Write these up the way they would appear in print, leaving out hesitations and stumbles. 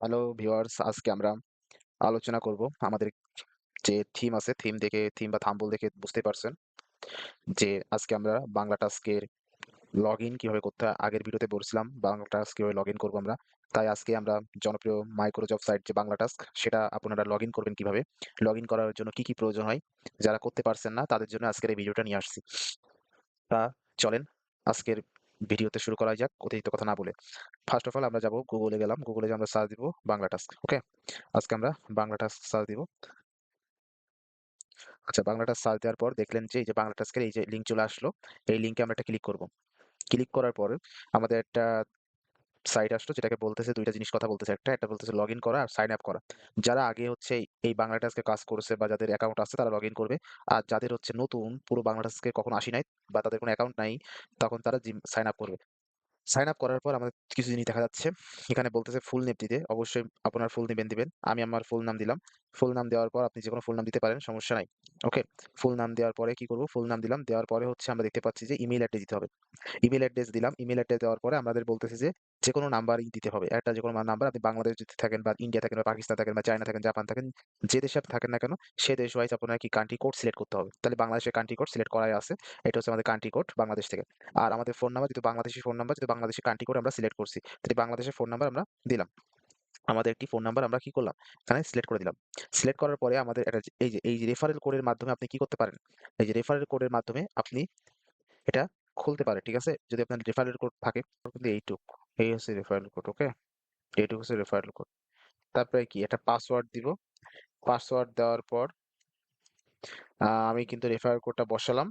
Hello viewers, আজকে আমরা আলোচনা করব আমাদের যে থিম আছে, থিম বা থাম্বনেল দেখে বুঝতেই পারছেন যে আজকে আমরা বাংলা টাস্কের লগইন কিভাবে করতে হয়। আগের ভিডিওতে বলছিলাম বাংলা টাস্ক কিভাবে লগইন করব আমরা। তাই আজকে আমরা জনপ্রিয় মাইক্রোজব সাইট যে বাংলা টাস্ক সেটা আপনারা লগইন করবেন কিভাবে, লগইন করার জন্য কি প্রয়োজন হয়, যারা করতে পারছেন না তাদের জন্য আজকের এই ভিডিওটা নিয়ে আসছি। তা চলেন আজকের ভিডিওতে শুরু করা যাক অতিরিক্ত কথা না বলে। ফার্স্ট অফ অল আমরা যাব গুগলে, গেলাম গুগলে, যে আমরা সার্চ দিব বাংলা টাস্ক। ওকে, আজকে আমরা বাংলা টাস্ক সার্চ দিব। আচ্ছা, বাংলাটা সার্চ দেওয়ার পর দেখলেন যে এই যে বাংলা টাস্কের এই যে লিঙ্ক চলে আসলো। এই লিঙ্কে আমরা একটা ক্লিক করব। ক্লিক করার পরে আমাদের একটা সাইট আসলো, যেটাকে বলতেছে দুইটা জিনিস কথা বলতেছে। একটা বলতেছে লগ ইন করা আর সাইন আপ করা। যারা আগে হচ্ছে এই বাংলা টাস্কে কাজ করেছে বা যাদের অ্যাকাউন্ট আছে তারা লগ ইন করবে। আর যাদের হচ্ছে নতুন, পুরো বাংলা টাস্কে কখনো আসি নাই বা তাদের কোনো অ্যাকাউন্ট নাই, তখন তারা সাইন আপ করবে। সাইন আপ করার পর আমাদের কিছু জিনিস দেখা যাচ্ছে। এখানে বলতেছে ফুল নেম দিতে। অবশ্যই আপনার ফুল নেম দিবেন। আমি আমার ফুল নাম দিলাম। ফুল নাম দেওয়ার পর আপনি যেকোনো ফুল নাম দিতে পারেন, সমস্যা নাই। ওকে, ফুল নাম দেওয়ার পরে কি করব? ফুল নাম দিলাম। দেওয়ার পরে হচ্ছে আমরা দেখতে পাচ্ছি যে ইমেইল অ্যাড্রেস দিতে হবে। ইমেইল অ্যাড্রেস দিলাম। ইমেইল অ্যাড্রেস দেওয়ার পরে আমাদের বলতেছে যে যেকোনো নাম্বারই দিতে হবে। একটা যেকোনো নাম্বার, আপনি বাংলাদেশ যদি থাকেন বা ইন্ডিয়া থাকেন বা পাকিস্তান থাকেন বা চায়না থাকেন, জাপান থাকেন, যে দেশে থাকেন না কেন সে দেশ ওয়াইজ আপনার কি কান্ট্রি কোড সিলেক্ট করতে হবে। তাহলে বাংলাদেশের কান্ট্রি কোড সিলেক্ট করাই আছে। এটা হচ্ছে আমাদের কান্ট্রি কোড বাংলাদেশ থেকে। আর আমাদের ফোন নাম্বার যেহেতু বাংলাদেশী ফোন নাম্বার, যেহেতু বাংলাদেশী কান্ট্রি কোড আমরা সিলেক্ট করছি, তাহলে বাংলাদেশের ফোন নাম্বার আমরা দিলাম। আমাদের একটি ফোন নাম্বার আমরা কি করলাম? এখানে সিলেক্ট করে দিলাম। সিলেক্ট করার পরে আমাদের একটা এই যে রেফারেল কোডের মাধ্যমে আপনি কি করতে পারেন? এই যে রেফারেল কোডের মাধ্যমে আপনি এটা খুলতে পারেন। ঠিক আছে? যদি আপনার রেফারেল কোড থাকে, কিন্তু এইটুক, এই হচ্ছে রেফারেল কোড। ওকে? এইটুক হচ্ছে রেফারেল কোড। তারপরে কি একটা পাসওয়ার্ড দিব। পাসওয়ার্ড দেওয়ার পর আমি কিন্তু রেফারেল কোডটা বসালাম।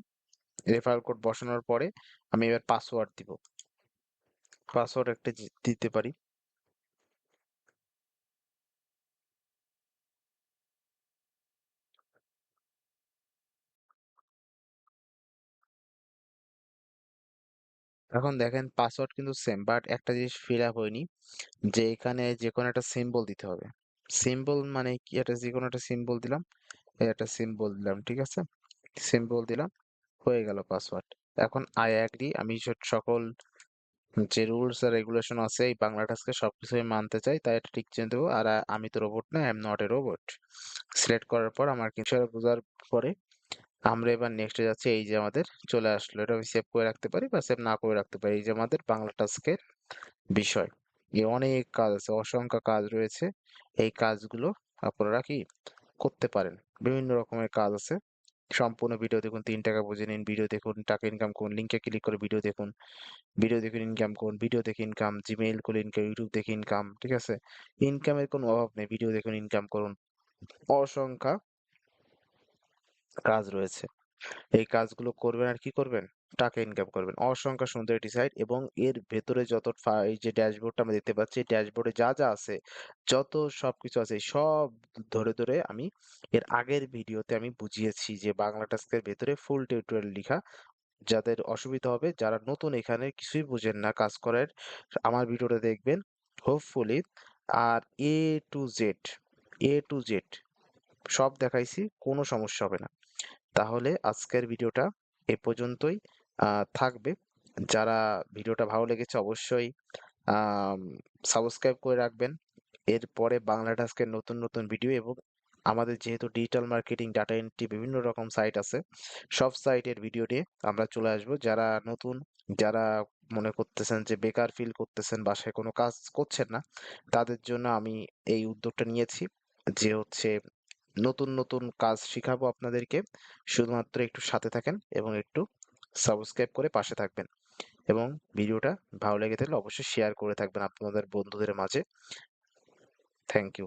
রেফারেল কোড বসানোর পরে আমি এবার পাসওয়ার্ড দিব। পাসওয়ার্ড একটা দিতে পারি। এখন দেখেন পাসওয়ার্ড কিন্তু সেম, বাট একটা জিনিস ফিল আপ হয়নি, যে এখানে যে কোনো একটা সিম্বল দিতে হবে। সিম্বল মানে কি? একটা যে কোনো একটা সিম্বল দিলাম। এই একটা সিম্বল দিলাম। ঠিক আছে? সিম্বল দিলাম, হয়ে গেল পাসওয়ার্ড। এখন আই অ্যাগ্রি, আমি সকল যে রুলস আর রেগুলেশন আছে এই বাংলা টাস্কে সবকিছু আমি মানতে চাই, তাই এটা টিক চিহ্ন দেবো। আর আমি তো রোবট না, I am not a robot. Select করার পর আমার কিছু বোঝার পরে আমরা এবার নেক্সটে যাচ্ছি। এই যে আমাদের চলে আসলো, এটা আমি সেভ করে রাখতে পারি বা সেভ না করে রাখতে পারি। এই যে আমাদের বাংলা টাস্কের বিষয়। অনেক কাজ আছে, অসংখ্য কাজ রয়েছে। এই কাজগুলো আপনারা কি করতে পারেন। বিভিন্ন রকমের কাজ আছে। সম্পূর্ণ ভিডিও দেখুন, ৩ টাকা বুঝে নিন, ভিডিও দেখুন, টাকা ইনকাম করুন, লিঙ্কে ক্লিক করে ভিডিও দেখুন, ভিডিও দেখুন ইনকাম করুন, ভিডিও দেখে ইনকাম, জিমেইল খুলে ইনকাম, ইউটিউব দেখে ইনকাম। ঠিক আছে? ইনকামের কোনো অভাব নেই, ভিডিও দেখুন ইনকাম করুন। অসংখ্য কাজ রয়েছে। এই কাজগুলো করবেন আর কি করবেন? টাকা ইনকাম করবেন। অসংখ্য সুন্দর একটি সাইট, এবং এর ভেতরে যত এই যে ড্যাশবোর্ডটা আমরা দেখতে পাচ্ছি, ড্যাশবোর্ডে যা যা আছে, যত সবকিছু আছে সব ধরে ধরে আমি এর আগের ভিডিওতে আমি বুঝিয়েছি, যে বাংলা টাস্কের ভেতরে ফুল টিউটোরিয়াল লিখা। যাদের অসুবিধা হবে, যারা নতুন এখানে কিছুই বুঝেন না কাজ করার, আমার ভিডিওটা দেখবেন। Hopefully R A to Z সব দেখাইছি, কোনো সমস্যা হবে না। তাহলে আজকের ভিডিওটা এ পর্যন্তই থাকবে। যারা ভিডিওটা ভালো লেগেছে অবশ্যই আম সাবস্ক্রাইব করে রাখবেন। এরপরে বাংলা টাস্কের নতুন নতুন ভিডিও, এবং আমাদের যেহেতু ডিজিটাল মার্কেটিং, ডাটা এন্ট্রি বিভিন্ন রকম সাইট আছে, সব সাইটের ভিডিও নিয়ে আমরা চলে আসবো। যারা নতুন, যারা মনে করতেছেন যে বেকার ফিল করতেছেন, বাসায় কোনো কাজ করছেন না, তাদের জন্য আমি এই উদ্যোগটা নিয়েছি, যে হচ্ছে নতুন নতুন কাজ শিখাবো আপনাদেরকে। শুধুমাত্র একটু সাথে থাকেন এবং একটু সাবস্ক্রাইব করে পাশে থাকবেন, এবং ভিডিওটা ভালো লেগে থাকলে অবশ্যই শেয়ার করে থাকবেন আপনাদের বন্ধুদের মাঝে। Thank you.